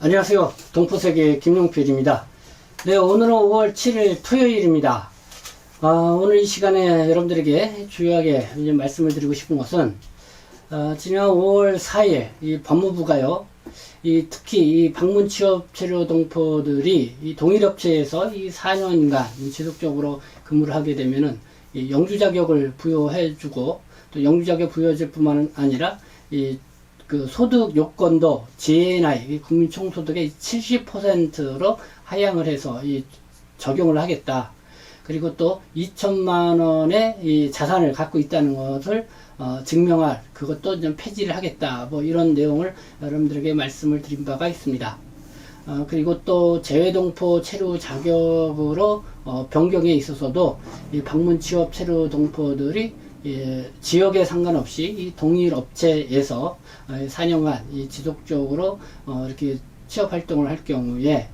안녕하세요. 동포세계 김용필입니다. 네, 오늘은 5월 7일 토요일입니다. 오늘 이 시간에 여러분들에게 주요하게 이제 말씀을 드리고 싶은 것은 지난 5월 4일 이 법무부가요, 특히 이 방문 취업 체류 동포들이 이 동일업체에서 이 4년간 지속적으로 근무를 하게 되면은 이 영주 자격을 부여해주고, 또 영주 자격 부여질 뿐만 아니라 그 소득 요건도 GNI, 국민 총소득의 70%로 하향을 해서 적용을 하겠다. 그리고 또 2천만 원의 이 자산을 갖고 있다는 것을 증명할, 그것도 좀 폐지를 하겠다. 뭐 이런 내용을 여러분들에게 말씀을 드린 바가 있습니다. 그리고 또 재외동포 체류 자격으로 변경에 있어서도 이 방문 취업 체류 동포들이 지역에 상관없이 이 동일 업체에서 4년간 지속적으로 이렇게 취업 활동을 할 경우에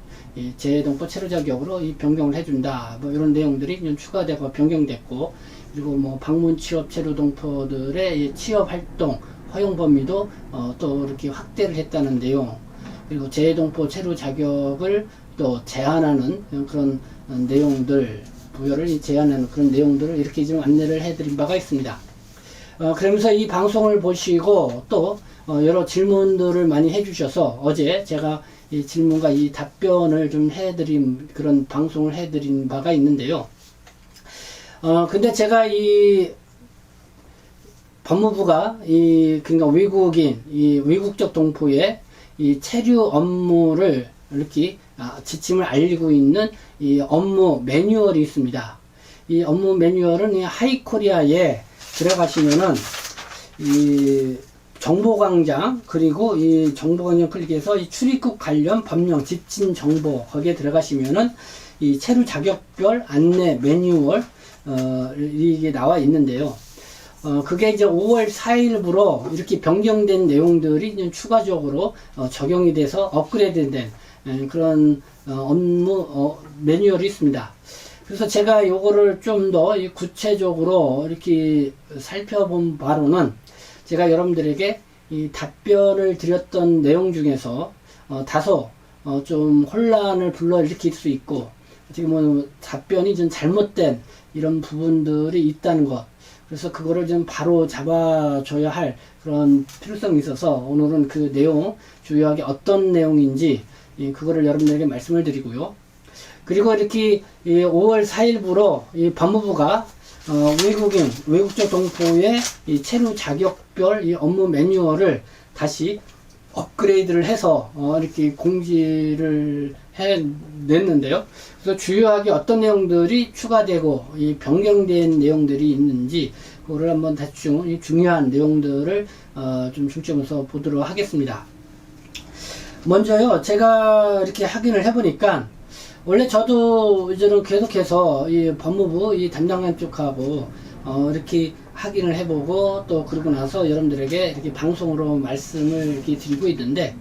재외동포 체류 자격으로 변경을 해준다. 뭐 이런 내용들이 좀 추가되고 변경됐고, 그리고 뭐 방문 취업 체류 동포들의 취업 활동 허용 범위도 또 이렇게 확대를 했다는 내용, 그리고 재외동포 체류 자격을 또 제한하는 그런 내용들, 부여를 제한하는 그런 내용들을 이렇게 좀 안내를 해드린 바가 있습니다. 그러면서 이 방송을 보시고 또 여러 질문들을 많이 해주셔서 어제 제가 이 질문과 이 답변을 좀 해드린 그런 방송을 해드린 바가 있는데요. 근데 제가 이 법무부가 그러니까 외국인, 외국적 동포의 이 체류 업무를 이렇게 지침을 알리고 있는 이 업무 매뉴얼이 있습니다. 이 업무 매뉴얼은 이 하이코리아에 들어가시면은 이 정보광장, 그리고 이 정보광장 클릭해서 이 출입국 관련 법령 지침 정보, 거기에 들어가시면은 이 체류 자격별 안내 매뉴얼 이게 나와 있는데요. 그게 이제 5월 4일부로 이렇게 변경된 내용들이 이제 추가적으로 적용이 돼서 업그레이드된 그런 업무 매뉴얼이 있습니다. 그래서 제가 요거를 좀 더 구체적으로 이렇게 살펴본 바로는, 제가 여러분들에게 이 답변을 드렸던 내용 중에서 다소 좀 혼란을 불러일으킬 수 있고, 지금 뭐 답변이 좀 잘못된 이런 부분들이 있다는 것, 그래서 그거를 좀 바로 잡아줘야 할 그런 필요성이 있어서 오늘은 그 내용, 주요하게 어떤 내용인지 그거를 여러분들에게 말씀을 드리고요. 그리고 이렇게 5월 4일부로 이 법무부가 외국인, 외국적 동포의 이 체류 자격별 이 업무 매뉴얼을 다시 업그레이드를 해서 이렇게 공지를 해냈는데요. 그래서 주요하게 어떤 내용들이 추가되고 이 변경된 내용들이 있는지, 그거를 한번 대충 이 중요한 내용들을 좀 중점에서 보도록 하겠습니다. 먼저요, 제가 이렇게 확인을 해보니까, 원래 저도 이제는 계속해서 이 법무부 이 담당관 쪽하고 이렇게 확인을 해보고, 또 그러고 나서 여러분들에게 이렇게 방송으로 말씀을 이렇게 드리고 있는데,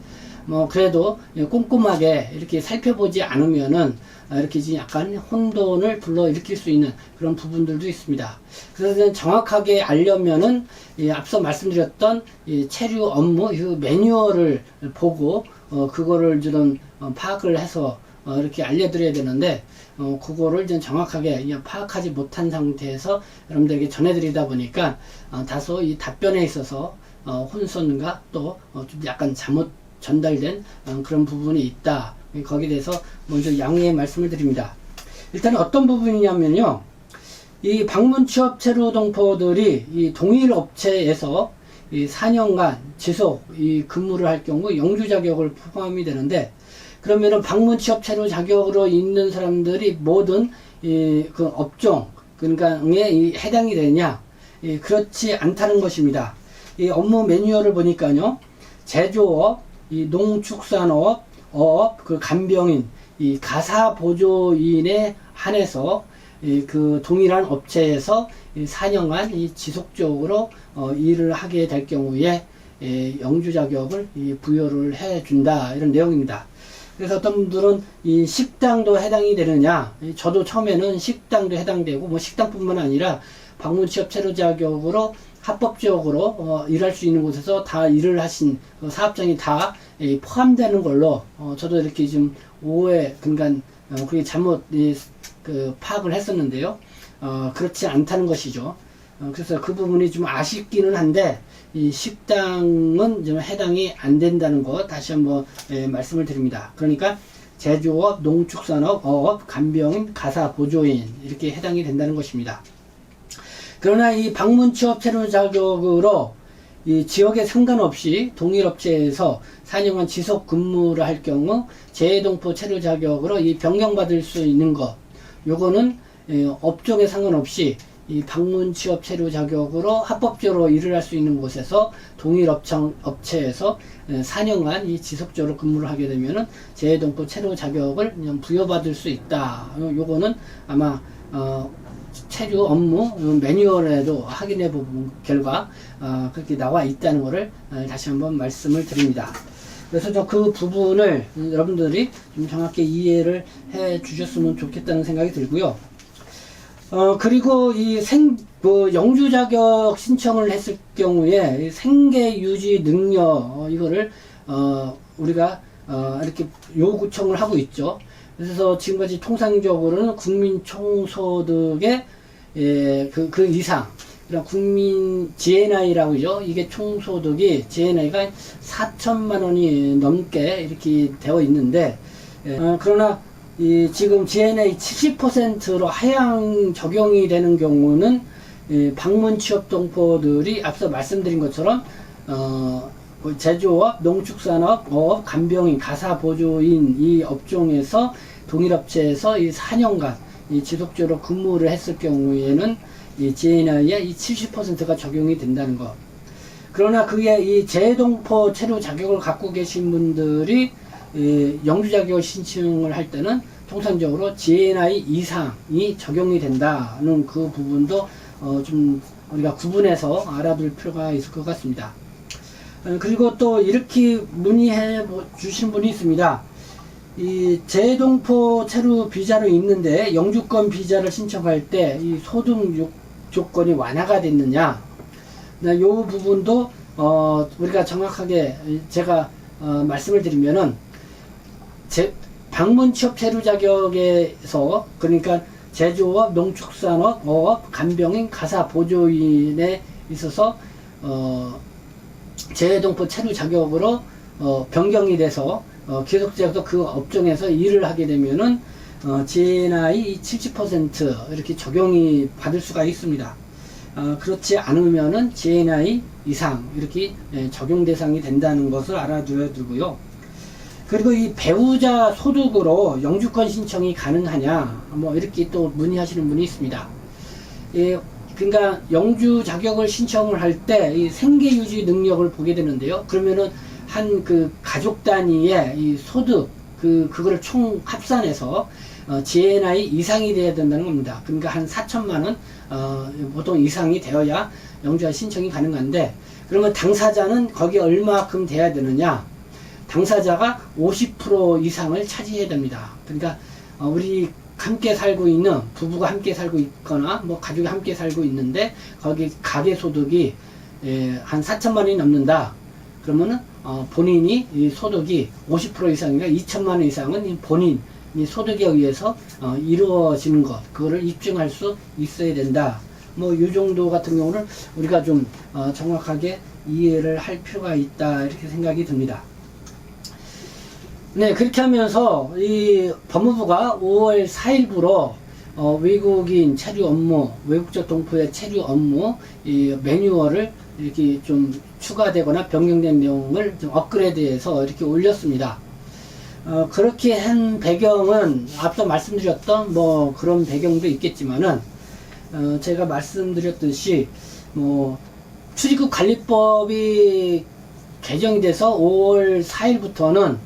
뭐 그래도 꼼꼼하게 이렇게 살펴보지 않으면은 이렇게 약간 혼돈을 불러일으킬 수 있는 그런 부분들도 있습니다. 그래서 정확하게 알려면은 앞서 말씀드렸던 이 체류 업무 이 매뉴얼을 보고 그거를 좀 파악을 해서 이렇게 알려드려야 되는데, 그거를 좀 정확하게 파악하지 못한 상태에서 여러분들에게 전해드리다 보니까 다소 이 답변에 있어서 혼선과 또 좀 약간 잘못 전달된 그런 부분이 있다. 거기에 대해서 먼저 양해의 말씀을 드립니다. 일단 어떤 부분이냐면요, 이 방문 취업 체류 동포들이 이 동일 업체에서 이 4년간 지속 근무를 할 경우 영주 자격을 포함이 되는데, 그러면은 방문 취업 체류 자격으로 있는 사람들이 모든 그 업종, 그러니까에 해당이 되냐? 그렇지 않다는 것입니다. 이 업무 매뉴얼을 보니까요, 제조업, 이 농축산업, 그 간병인, 이 가사보조인에 한해서 그 동일한 업체에서 4년간 지속적으로 일을 하게 될 경우에 영주 자격을 부여를 해준다, 이런 내용입니다. 그래서 어떤 분들은 이 식당도 해당이 되느냐, 저도 처음에는 식당도 해당되고, 뭐 식당뿐만 아니라 방문 취업 체류 자격으로 합법적으로 일할 수 있는 곳에서 다 일을 하신 사업장이 다 포함되는 걸로 저도 이렇게 좀 오해 그러니까 그게 잘못 파악을 했었는데요. 그렇지 않다는 것이죠. 그래서 그 부분이 좀 아쉽기는 한데 이 식당은 좀 해당이 안 된다는 거 다시 한번 말씀을 드립니다. 그러니까 제조업, 농축산업, 어업, 간병인, 가사, 보조인 이렇게 해당이 된다는 것입니다. 그러나 이 방문 취업 체류 자격으로 이 지역에 상관없이 동일업체에서 4년간 지속 근무를 할 경우 재해동포 체류 자격으로 이 변경받을 수 있는 것, 요거는 업종에 상관없이 이 방문 취업 체류 자격으로 합법적으로 일을 할 수 있는 곳에서 동일업체에서 4년간 이 지속적으로 근무를 하게 되면은 재해동포 체류 자격을 부여받을 수 있다. 요거는 아마 체류 업무 매뉴얼에도 확인해 본 결과 그렇게 나와 있다는 것을 다시 한번 말씀을 드립니다. 그래서 그 부분을 여러분들이 좀 정확히 이해를 해 주셨으면 좋겠다는 생각이 들고요. 그리고 이 영주 자격 신청을 했을 경우에 생계 유지 능력 이거를 우리가 이렇게 요구청을 하고 있죠. 그래서 지금까지 통상적으로는 국민 총소득의 그 이상, 그런 국민 GNI라고 하죠. 이게 총소득이 GNI가 4천만 원이 넘게 이렇게 되어 있는데, 그러나 지금 GNI 70%로 하향 적용이 되는 경우는 방문 취업 동포들이 앞서 말씀드린 것처럼 제조업, 농축산업, 어업, 간병인, 가사 보조인 이 업종에서 동일업체에서 이 4년간 이 지속적으로 근무를 했을 경우에는 이 GNI의 이 70%가 적용이 된다는 것. 그러나 그게 이 재동포 체류 자격을 갖고 계신 분들이 영주 자격을 신청을 할 때는 통상적으로 GNI 이상이 적용이 된다는 그 부분도 좀 우리가 구분해서 알아둘 필요가 있을 것 같습니다. 그리고 또 이렇게 문의해 주신 분이 있습니다. 이 재동포 체류 비자로 있는데 영주권 비자를 신청할 때 이 소득 조건이 완화가 됐느냐, 이 부분도 우리가 정확하게 제가 말씀을 드리면은 방문 취업 체류 자격에서 그러니까 제조업, 농축산업, 어업, 간병인, 가사 보조인에 있어서 재동포 체류 자격으로 변경이 돼서 계속적으로 그 업종에서 일을 하게 되면은 GNI 70% 이렇게 적용이 받을 수가 있습니다. 그렇지 않으면은 GNI 이상 이렇게 적용 대상이 된다는 것을 알아두어야 되고요. 그리고 이 배우자 소득으로 영주권 신청이 가능하냐, 뭐 이렇게 또 문의하시는 분이 있습니다. 그러니까 영주 자격을 신청을 할 때 이 생계 유지 능력을 보게 되는데요. 그러면은 한 그 가족 단위의 이 소득 그거를 총 합산해서 GNI 이상이 돼야 된다는 겁니다. 그러니까 한 4천만 원 보통 이상이 되어야 영주자 신청이 가능한데, 그러면 당사자는 거기에 얼마큼 돼야 되느냐? 당사자가 50% 이상을 차지해야 됩니다. 그러니까 우리 함께 살고 있는 부부가 함께 살고 있거나 뭐 가족이 함께 살고 있는데 거기 가계 소득이 한 4천만 원이 넘는다. 그러면은 본인이 이 소득이 50% 이상이니까 2천만 원 이상은 이 본인 이 소득에 의해서 이루어지는 것, 그거를 입증할 수 있어야 된다. 뭐 이 정도 같은 경우는 우리가 좀 정확하게 이해를 할 필요가 있다, 이렇게 생각이 듭니다. 네, 그렇게 하면서 이 법무부가 5월 4일부로 외국인 체류 업무, 외국적 동포의 체류 업무 이 매뉴얼을 이렇게 좀 추가되거나 변경된 내용을 좀 업그레이드해서 이렇게 올렸습니다. 그렇게 한 배경은 앞서 말씀드렸던 뭐 그런 배경도 있겠지만은 제가 말씀드렸듯이 뭐 출입국 관리법이 개정이 돼서 5월 4일부터는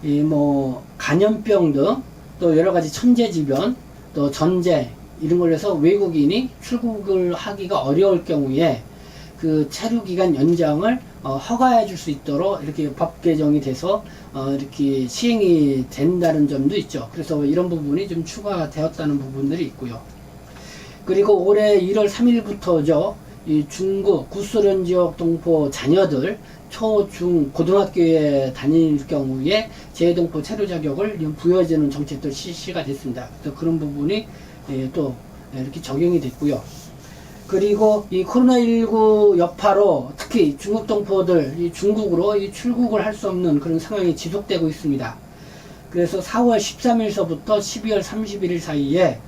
이 뭐 간염병 등 또 여러 가지 천재지변 또 전쟁 이런 걸로 해서 외국인이 출국을 하기가 어려울 경우에 그 체류 기간 연장을 허가해 줄 수 있도록 이렇게 법 개정이 돼서 이렇게 시행이 된다는 점도 있죠. 그래서 이런 부분이 좀 추가되었다는 부분들이 있고요. 그리고 올해 1월 3일부터죠. 이 중국 구소련 지역 동포 자녀들 초, 중, 고등학교에 다닐 경우에 재외동포 체류 자격을 부여해주는 정책도 실시가 됐습니다. 그래서 그런 부분이 또 이렇게 적용이 됐고요. 그리고 이 코로나19 여파로 특히 중국 동포들 이 중국으로 이 출국을 할 수 없는 그런 상황이 지속되고 있습니다. 그래서 4월 13일서부터 12월 31일 사이에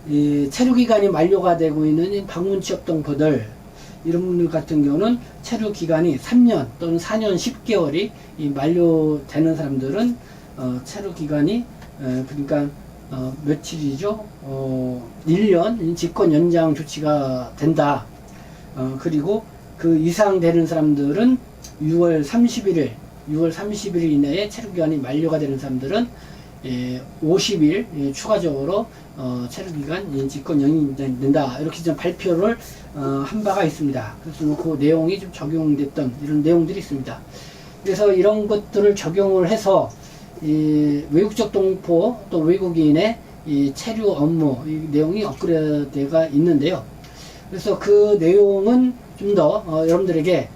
이 체류 기간이 만료가 되고 있는 방문 취업 동포들 이런 분들 같은 경우는 체류 기간이 3년 또는 4년 10개월이 이 만료되는 사람들은 체류 기간이 그러니까 며칠이죠? 1년 직권 연장 조치가 된다. 그리고 그 이상 되는 사람들은 6월 30일 이내에 체류기간이 만료가 되는 사람들은 50일 추가적으로 체류기간 직권 연장된다. 이렇게 좀 발표를 한 바가 있습니다. 그래서 그 내용이 좀 적용됐던 이런 내용들이 있습니다. 그래서 이런 것들을 적용을 해서 이 외국적 동포 또 외국인의 이 체류 업무 이 내용이 업그레이드가 있는데요. 그래서 그 내용은 좀 더 여러분들에게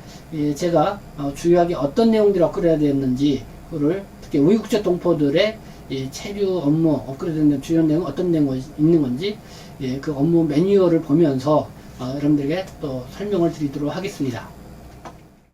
제가 주요하게 어떤 내용들이 업그레이드 됐는지 그거를 특히 외국적 동포들의 이 체류 업무 업그레이드된 주요 내용은 어떤 내용이 있는 건지 그 업무 매뉴얼을 보면서 여러분들에게 또 설명을 드리도록 하겠습니다.